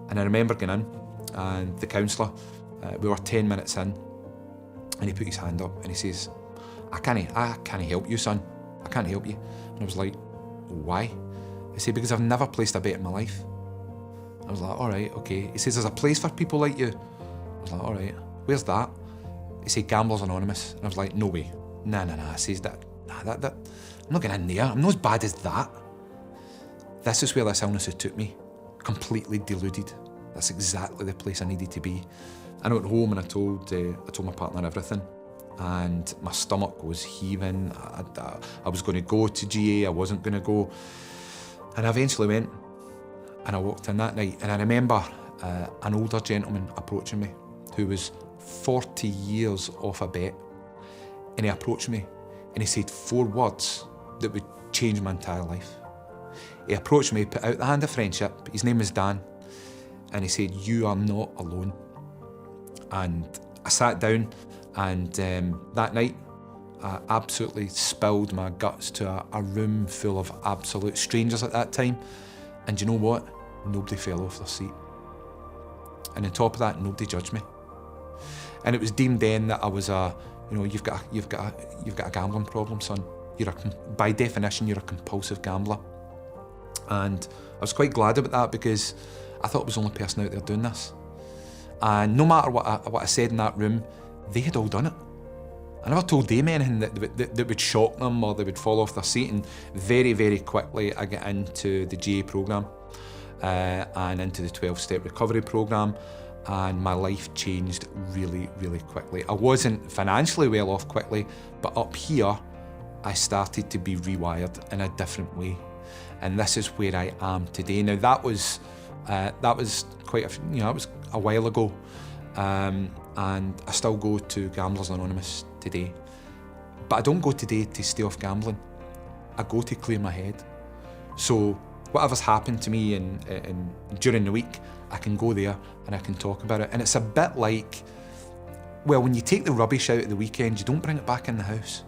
And I remember going in, and the counsellor, we were 10 minutes in, and he put his hand up and he says, I can't help you, son. I can't help you. And I was like, why? He said, because I've never placed a bet in my life. I was like, all right, okay. He says, there's a place for people like you. I was like, all right, where's that? He said, Gamblers Anonymous. And I was like, no way. Nah. I says, that, I'm not going in there. I'm not as bad as that. This is where this illness had took me. Completely deluded. That's exactly the place I needed to be. And I went home and I told my partner everything. And my stomach was heaving. I was going to go to GA, I wasn't going to go. And I eventually went, and I walked in that night, and I remember an older gentleman approaching me who was 40 years off a bet. And he approached me and he said 4 words that would change my entire life. He approached me, put out the hand of friendship. His name was Dan. And he said, you are not alone. And I sat down, and that night I absolutely spilled my guts to a room full of absolute strangers at that time. And you know what? Nobody fell off their seat. And on top of that, nobody judged me. And it was deemed then that I was you've got a gambling problem, son. By definition, you're a compulsive gambler. And I was quite glad about that, because I thought I was the only person out there doing this. And no matter what I said in that room, they had all done it. I never told them anything that would shock them or they would fall off their seat. And very, very quickly I got into the GA programme and into the 12-step recovery programme, and my life changed really, really quickly. I wasn't financially well off quickly, but up here I started to be rewired in a different way. And this is where I am today. Now that was quite that was a while ago, and I still go to Gamblers Anonymous today. But I don't go today to stay off gambling. I go to clear my head. So whatever's happened to me during the week, I can go there and I can talk about it. And it's a bit like, well, when you take the rubbish out at the weekend, you don't bring it back in the house.